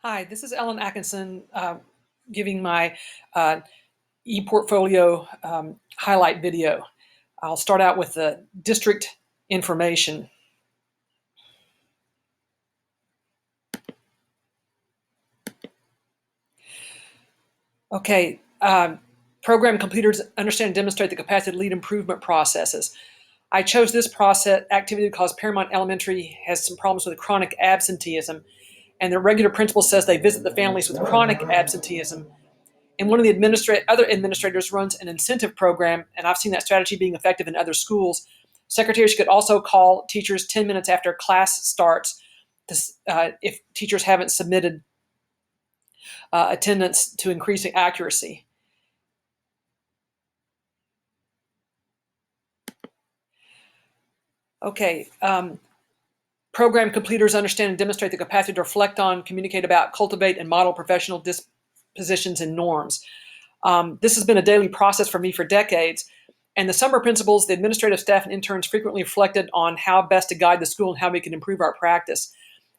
Hi, this is Ellen Atkinson giving my uh, ePortfolio highlight video. I'll start out with the district information. Okay, program completers understand and demonstrate the capacity to lead improvement processes. I chose this process activity because Paramount Elementary has some problems with chronic absenteeism, and the regular principal says they visit the families with chronic absenteeism. And one of the other administrators runs an incentive program, and I've seen that strategy being effective in other schools. Secretaries could also call teachers 10 minutes after class starts if teachers haven't submitted attendance to increasing accuracy. Okay, program completers understand and demonstrate the capacity to reflect on, communicate about, cultivate, and model professional dispositions and norms. This has been a daily process for me for decades. And the summer principals, the administrative staff, and interns frequently reflected on how best to guide the school and how we can improve our practice.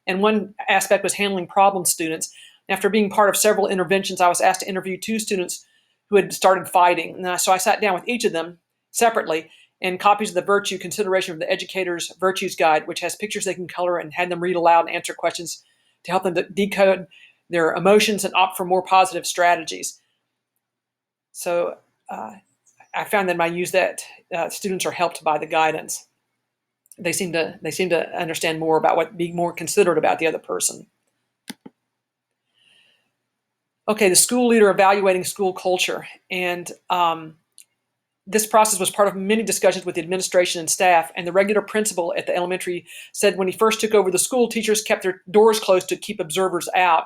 And one aspect was handling problem students. After being part of several interventions, I was asked to interview 2 students who had started fighting. So I sat down with each of them separately and copies of the virtue consideration of the educator's virtues guide, which has pictures they can color, and had them read aloud and answer questions to help them to decode their emotions and opt for more positive strategies. So I found that when I use that, students are helped by the guidance. They seem to understand more about being more considerate about the other person. Okay, the school leader evaluating school culture. And this process was part of many discussions with the administration and staff, and the regular principal at the elementary said when he first took over the school, teachers kept their doors closed to keep observers out.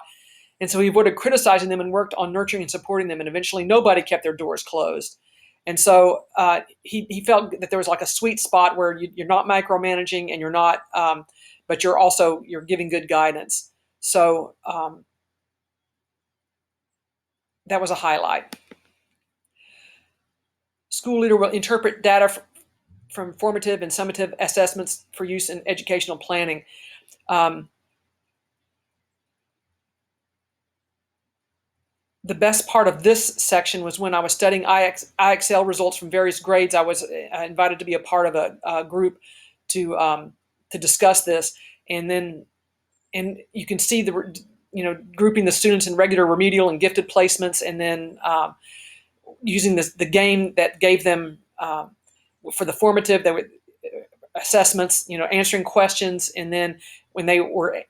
And so he avoided criticizing them and worked on nurturing and supporting them, and eventually nobody kept their doors closed. And so he felt that there was like a sweet spot where you're not micromanaging and you're not, but you're giving good guidance. So that was a highlight. School leader will interpret data from formative and summative assessments for use in educational planning. The best part of this section was when I was studying IXL results from various grades. I was invited to be a part of a group to discuss this, and you can see grouping the students in regular, remedial, and gifted placements, and then using the game that gave them for the formative assessments, answering questions, and then when they were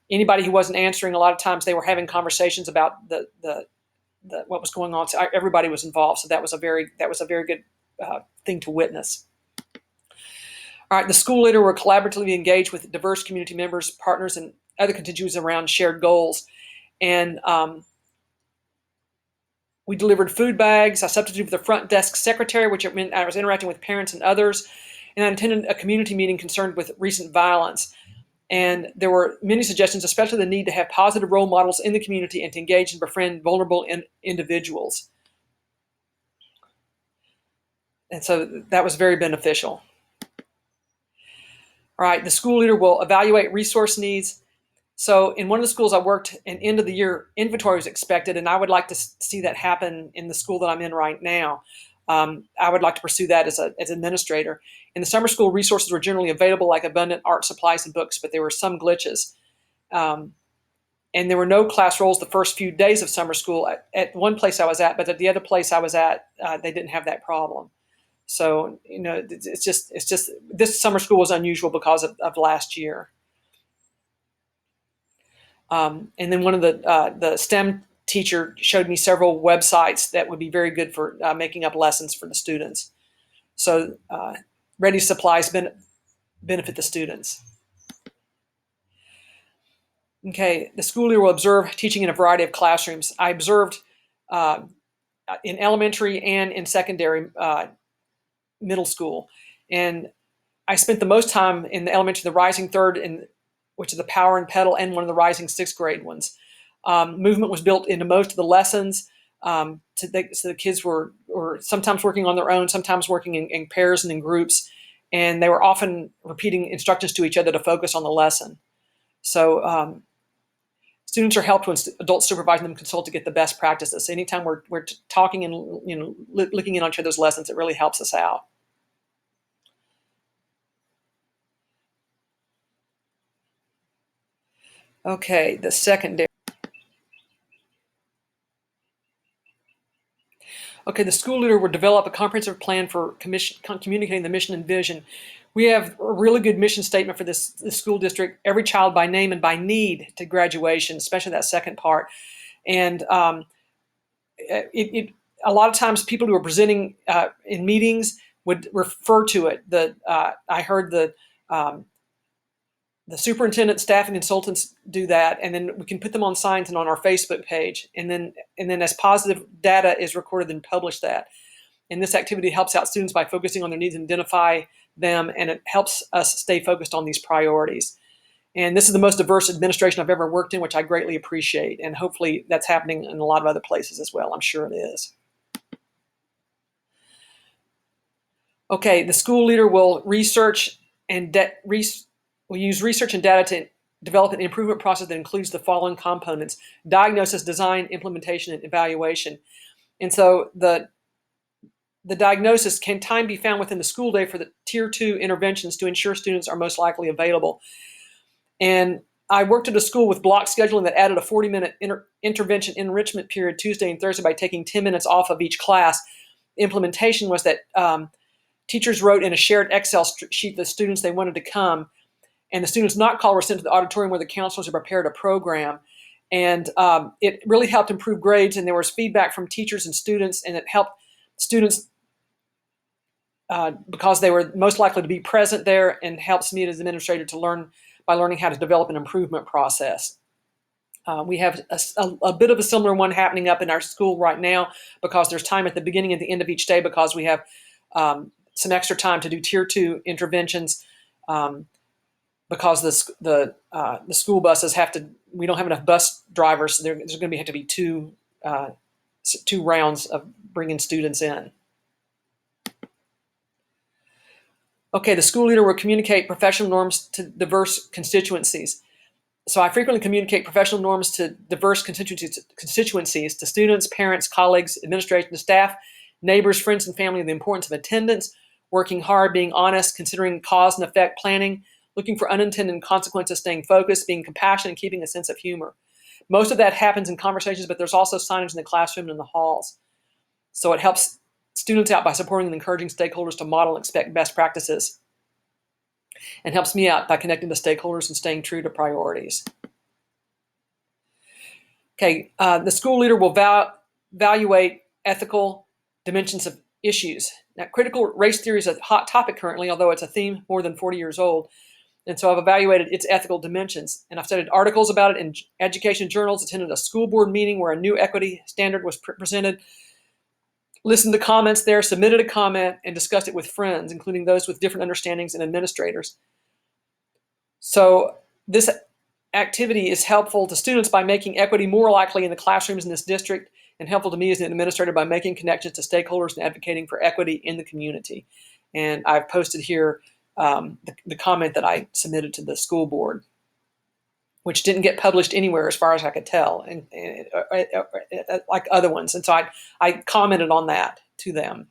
anybody who wasn't answering, a lot of times they were having conversations about the what was going on. So everybody was involved. So that was a very good thing to witness. All right, the school leader will collaboratively engage with diverse community members, partners, and other constituents around shared goals. And we delivered food bags. I substituted for the front desk secretary, which meant I was interacting with parents and others. And I attended a community meeting concerned with recent violence. And there were many suggestions, especially the need to have positive role models in the community and to engage and befriend vulnerable individuals. And so that was very beneficial. All right, the school leader will evaluate resource needs. So in one of the schools I worked, an end of the year inventory was expected, and I would like to see that happen in the school that I'm in right now. I would like to pursue that as administrator. In the summer school, resources were generally available, like abundant art supplies and books, but there were some glitches. And there were no class rolls the first few days of summer school at one place I was at, but at the other place I was at, they didn't have that problem. So, it's just this summer school was unusual because of last year. And then one of the STEM teacher showed me several websites that would be very good for making up lessons for the students. So ready supplies benefit the students. Okay, the school year will observe teaching in a variety of classrooms. I observed in elementary and in secondary middle school. And I spent the most time in the elementary, the rising third, which is the power and pedal, and one of the rising sixth grade ones. Movement was built into most of the lessons. So the kids were sometimes working on their own, sometimes working in pairs and in groups, and they were often repeating instructions to each other to focus on the lesson. So Students are helped when adults supervising them consult to get the best practices. So anytime we're talking and looking in on each other's lessons, it really helps us out. Okay, the secondary. Okay, the school leader will develop a comprehensive plan for communicating the mission and vision. We have a really good mission statement for this school district: every child by name and by need to graduation, especially that second part. And a lot of times people who are presenting in meetings would refer to it. I heard the superintendent, staff, and consultants do that, and then we can put them on signs and on our Facebook page. And then as positive data is recorded, then publish that. And this activity helps out students by focusing on their needs and identify them, and it helps us stay focused on these priorities. And this is the most diverse administration I've ever worked in, which I greatly appreciate. And hopefully that's happening in a lot of other places as well. I'm sure it is. Okay, the school leader will research and will use research and data to develop an improvement process that includes the following components: diagnosis, design, implementation, and evaluation. And so the diagnosis: can time be found within the school day for the Tier 2 interventions to ensure students are most likely available? And I worked at a school with block scheduling that added a 40-minute intervention enrichment period Tuesday and Thursday by taking 10 minutes off of each class. Implementation was that teachers wrote in a shared Excel sheet the students they wanted to come, and the students not called were sent to the auditorium where the counselors had prepared a program. And it really helped improve grades, and there was feedback from teachers and students, and it helped students because they were most likely to be present there, and helps me as an administrator to learn by learning how to develop an improvement process. We have a bit of a similar one happening up in our school right now, because there's time at the beginning and the end of each day, because we have some extra time to do Tier 2 interventions, because the school buses we don't have enough bus drivers, so there's going to have to be two rounds of bringing students in. Okay, the school leader will communicate professional norms to diverse constituencies. So I frequently communicate professional norms to diverse constituencies, to students, parents, colleagues, administration, staff, neighbors, friends, and family, the importance of attendance, working hard, being honest, considering cause and effect planning, looking for unintended consequences, staying focused, being compassionate, and keeping a sense of humor. Most of that happens in conversations, but there's also signage in the classroom and in the halls. So it helps students out by supporting and encouraging stakeholders to model and expect best practices, and helps me out by connecting to stakeholders and staying true to priorities. Okay, the school leader will evaluate ethical dimensions of issues. Now, critical race theory is a hot topic currently, although it's a theme more than 40 years old. And so I've evaluated its ethical dimensions, and I've studied articles about it in education journals, attended a school board meeting where a new equity standard was presented, listened to comments there, submitted a comment, and discussed it with friends, including those with different understandings and administrators. So this activity is helpful to students by making equity more likely in the classrooms in this district, and helpful to me as an administrator by making connections to stakeholders and advocating for equity in the community. And I've posted here the comment that I submitted to the school board, which didn't get published anywhere as far as I could tell, and like other ones. And so I commented on that to them.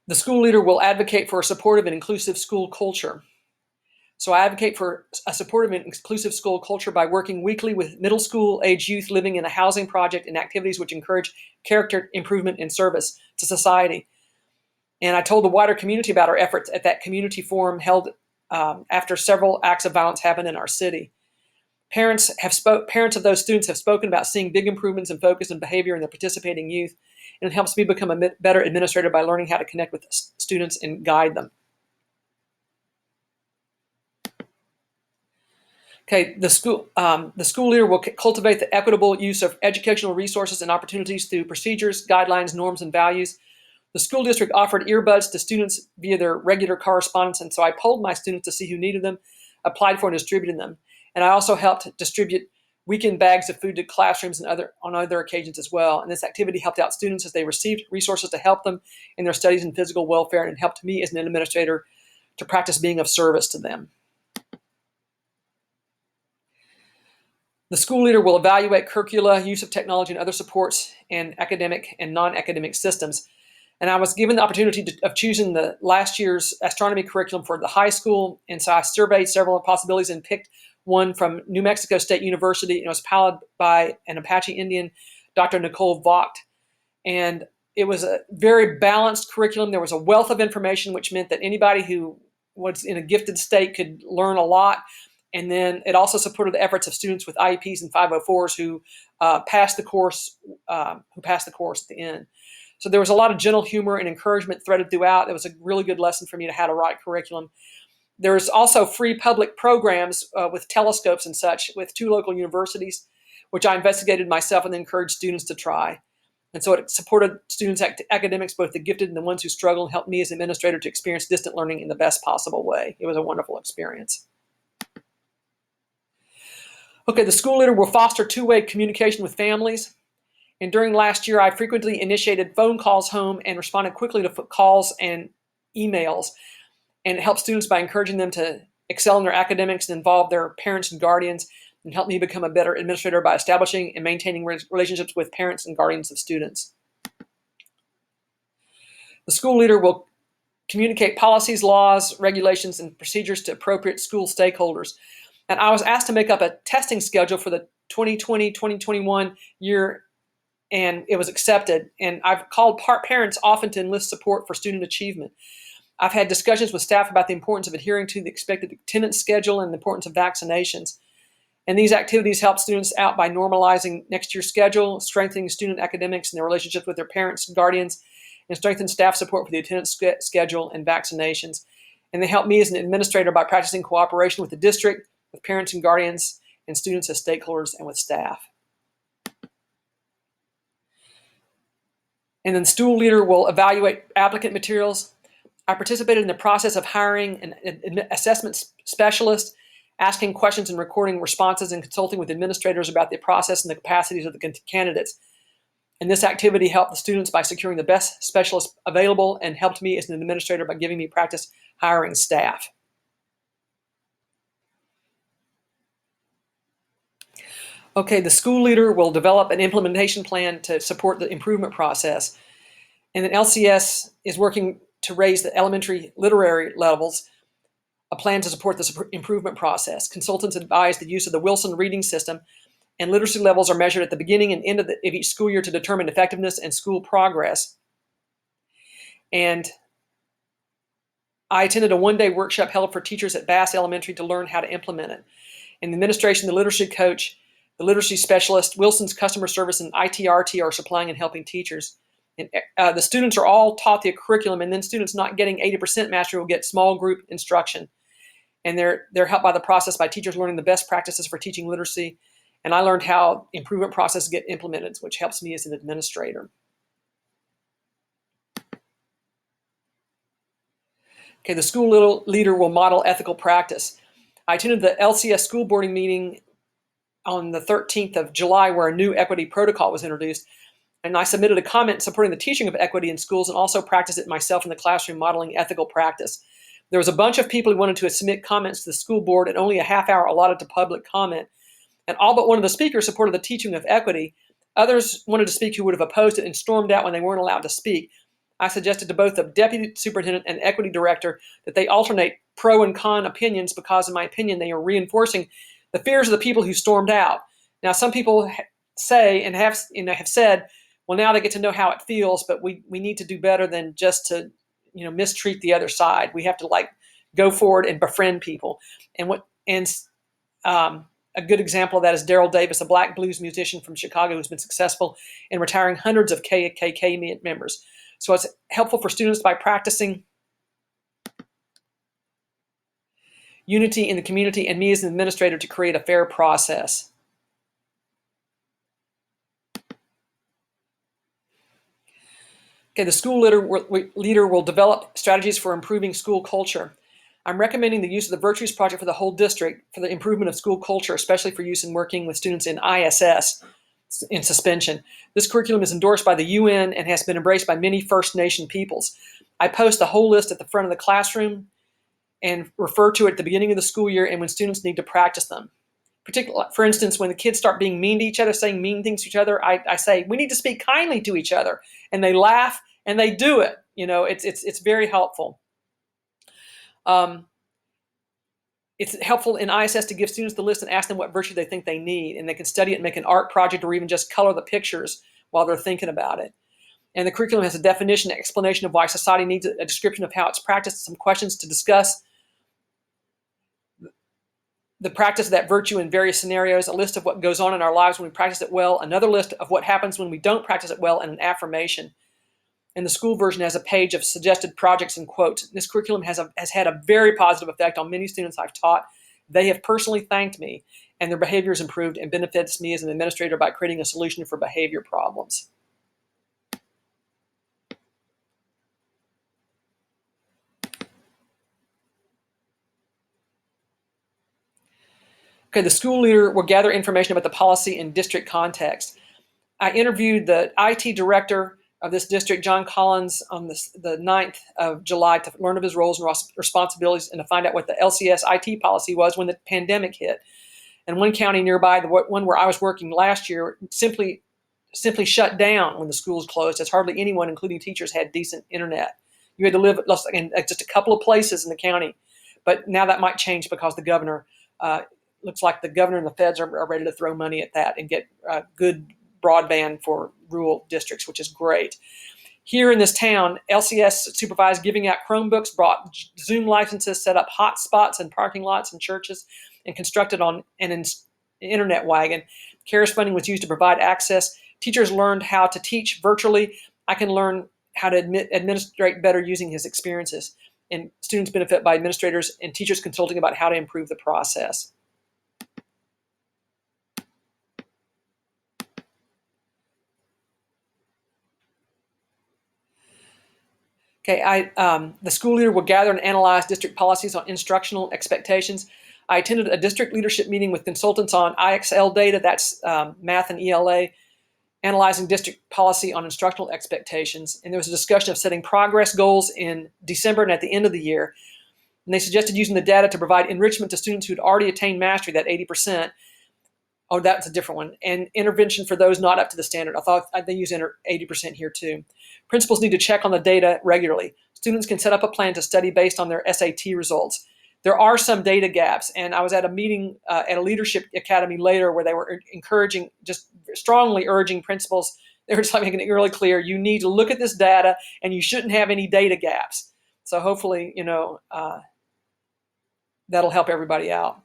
The school leader will advocate for a supportive and inclusive school culture. So I advocate for a supportive and inclusive school culture by working weekly with middle school age youth living in a housing project and activities which encourage character improvement and service to society. And I told the wider community about our efforts at that community forum held after several acts of violence happened in our city. Parents of those students have spoken about seeing big improvements in focus and behavior in the participating youth, and it helps me become a better administrator by learning how to connect with students and guide them. Okay, the school leader will cultivate the equitable use of educational resources and opportunities through procedures, guidelines, norms, and values. The school district offered earbuds to students via their regular correspondence, and so I polled my students to see who needed them, applied for and distributed them. And I also helped distribute weekend bags of food to classrooms and on other occasions as well. And this activity helped out students as they received resources to help them in their studies and physical welfare, and helped me as an administrator to practice being of service to them. The school leader will evaluate curricula, use of technology, and other supports in academic and non-academic systems. And I was given the opportunity of choosing the last year's astronomy curriculum for the high school. And so I surveyed several possibilities and picked one from New Mexico State University. And it was piloted by an Apache Indian, Dr. Nicole Vogt. And it was a very balanced curriculum. There was a wealth of information, which meant that anybody who was in a gifted state could learn a lot. And then it also supported the efforts of students with IEPs and 504s who passed the course at the end. So there was a lot of gentle humor and encouragement threaded throughout. It was a really good lesson for me to how to write curriculum. There's also free public programs with telescopes and such with 2 local universities, which I investigated myself and encouraged students to try. And so it supported students' academics, both the gifted and the ones who struggled, and helped me as an administrator to experience distant learning in the best possible way. It was a wonderful experience. Okay, the school leader will foster 2-way communication with families. And during last year, I frequently initiated phone calls home and responded quickly to calls and emails. And it helped students by encouraging them to excel in their academics and involve their parents and guardians, and helped me become a better administrator by establishing and maintaining relationships with parents and guardians of students. The school leader will communicate policies, laws, regulations, and procedures to appropriate school stakeholders. And I was asked to make up a testing schedule for the 2020-2021 year, and it was accepted. And I've called parents often to enlist support for student achievement. I've had discussions with staff about the importance of adhering to the expected attendance schedule and the importance of vaccinations. And these activities help students out by normalizing next year's schedule, strengthening student academics and their relationships with their parents and guardians, and strengthen staff support for the attendance schedule and vaccinations. And they help me as an administrator by practicing cooperation with the district, with parents and guardians, and students as stakeholders, and with staff. And then the school leader will evaluate applicant materials. I participated in the process of hiring an assessment specialist, asking questions and recording responses, and consulting with administrators about the process and the capacities of the candidates. And this activity helped the students by securing the best specialists available, and helped me as an administrator by giving me practice hiring staff. Okay, the school leader will develop an implementation plan to support the improvement process. And then LCS is working to raise the elementary literary levels, a plan to support this improvement process. Consultants advise the use of the Wilson reading system, and literacy levels are measured at the beginning and end of each school year to determine effectiveness and school progress. And I attended a 1-day workshop held for teachers at Bass Elementary to learn how to implement it. In the administration, the literacy coach, the literacy specialist, Wilson's customer service, and ITRT are supplying and helping teachers. And the students are all taught the curriculum, and then students not getting 80% mastery will get small group instruction. And they're helped by the process by teachers learning the best practices for teaching literacy. And I learned how improvement processes get implemented, which helps me as an administrator. Okay, the school leader will model ethical practice. I attended the LCS school boarding meeting on the 13th of July where a new equity protocol was introduced. And I submitted a comment supporting the teaching of equity in schools, and also practiced it myself in the classroom, modeling ethical practice. There was a bunch of people who wanted to submit comments to the school board, and only a half hour allotted to public comment. And all but one of the speakers supported the teaching of equity. Others wanted to speak who would have opposed it and stormed out when they weren't allowed to speak. I suggested to both the deputy superintendent and equity director that they alternate pro and con opinions, because in my opinion, they are reinforcing the fears of the people who stormed out. Now, some people say and have said, well, now they get to know how it feels, but we need to do better than just to mistreat the other side. We have to go forward and befriend people. A good example of that is Daryl Davis, a black blues musician from Chicago who's been successful in retiring hundreds of KKK members. So it's helpful for students by practicing unity in the community, and me as an administrator to create a fair process. Okay, the school leader will develop strategies for improving school culture. I'm recommending the use of the Virtues Project for the whole district for the improvement of school culture, especially for use in working with students in ISS in suspension. This curriculum is endorsed by the UN and has been embraced by many First Nation peoples. I post the whole list at the front of the classroom and refer to it at the beginning of the school year and when students need to practice them. Particularly, for instance, when the kids start being mean to each other, saying mean things to each other, I say, we need to speak kindly to each other. And they laugh and they do it. It's very helpful. It's helpful in ISS to give students the list and ask them what virtue they think they need. And they can study it and make an art project or even just color the pictures while they're thinking about it. And the curriculum has a definition, explanation of why society needs a description of how it's practiced, some questions to discuss the practice of that virtue in various scenarios, a list of what goes on in our lives when we practice it well, another list of what happens when we don't practice it well, and an affirmation. And the school version has a page of suggested projects and quotes. This curriculum has had a very positive effect on many students I've taught. They have personally thanked me, and their behavior has improved and benefits me as an administrator by creating a solution for behavior problems. Okay, the school leader will gather information about the policy in district context. I interviewed the IT director of this district, John Collins, on the 9th of July to learn of his roles and responsibilities and to find out what the LCS IT policy was when the pandemic hit. And one county nearby, the one where I was working last year, simply shut down when the schools closed, as hardly anyone, including teachers, had decent internet. You had to live in just a couple of places in the county. But now that might change because the governor looks like the governor and the feds are ready to throw money at that and get good broadband for rural districts, which is great. Here in this town, LCS supervised giving out Chromebooks, brought Zoom licenses, set up hotspots in parking lots and churches, and constructed on an internet wagon. CARES funding was used to provide access. Teachers learned how to teach virtually. I can learn how to administrate better using his experiences. And students benefit by administrators and teachers consulting about how to improve the process. Okay, the school leader will gather and analyze district policies on instructional expectations. I attended a district leadership meeting with consultants on IXL data, that's math and ELA, analyzing district policy on instructional expectations. And there was a discussion of setting progress goals in December and at the end of the year. And they suggested using the data to provide enrichment to students who had already attained mastery, that 80%. Oh, that's a different one. And intervention for those not up to the standard. I thought they use 80% here too. Principals need to check on the data regularly. Students can set up a plan to study based on their SAT results. There are some data gaps, and I was at a meeting at a leadership academy later where they were encouraging, just strongly urging principals. They were just making it really clear, you need to look at this data and you shouldn't have any data gaps. So hopefully, that'll help everybody out.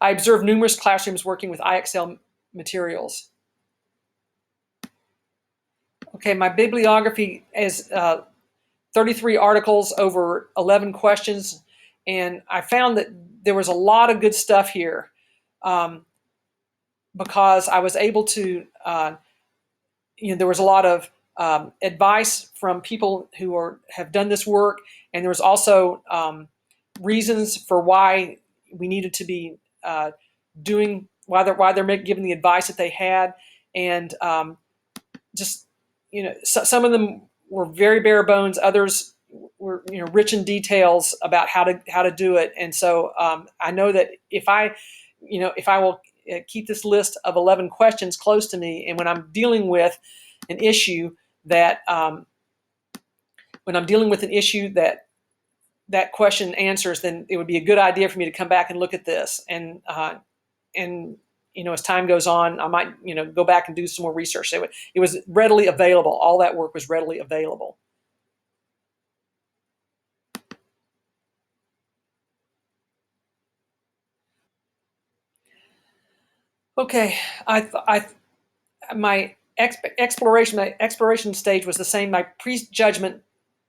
I observed numerous classrooms working with IXL materials. Okay, my bibliography is 33 articles over 11 questions, and I found that there was a lot of good stuff here because I was able to, there was a lot of advice from people who have done this work, and there was also reasons for why we needed to be doing, why they're giving the advice that they had, and some of them were very bare bones. Others were rich in details about how to do it. And so I know that if I will keep this list of 11 questions close to me, and when I'm dealing with an issue that that question answers, then it would be a good idea for me to come back and look at this. And as time goes on, I might go back and do some more research. So it was readily available. All that work was readily available. Okay, my exploration stage was the same. My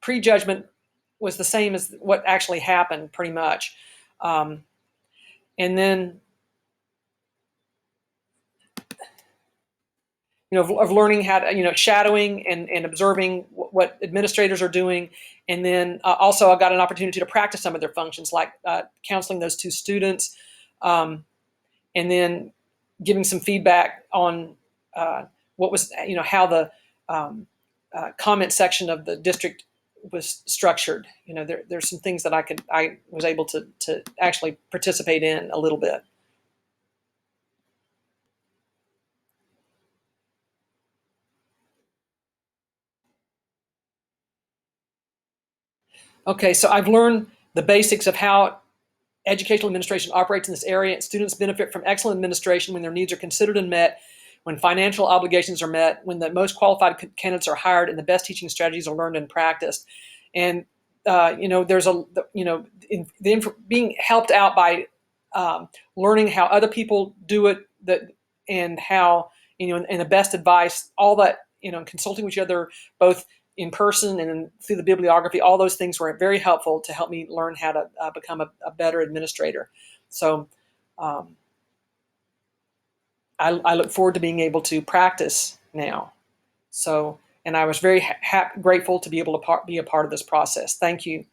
prejudgment was the same as what actually happened, pretty much. And then, of learning how to, shadowing and observing what administrators are doing. And then also I got an opportunity to practice some of their functions, like counseling those two students, and then giving some feedback on what was, how the comment section of the district was structured. There's some things that I was able to actually participate in a little bit. Okay, so I've learned the basics of how educational administration operates in this area. Students benefit from excellent administration when their needs are considered and met, when financial obligations are met, when the most qualified candidates are hired, and the best teaching strategies are learned and practiced. And there's being helped out by learning how other people do it, and how and the best advice, all that, consulting with each other both in person and through the bibliography. All those things were very helpful to help me learn how to become a better administrator. So I look forward to being able to practice now. So, and I was very grateful to be able to be a part of this process. Thank you.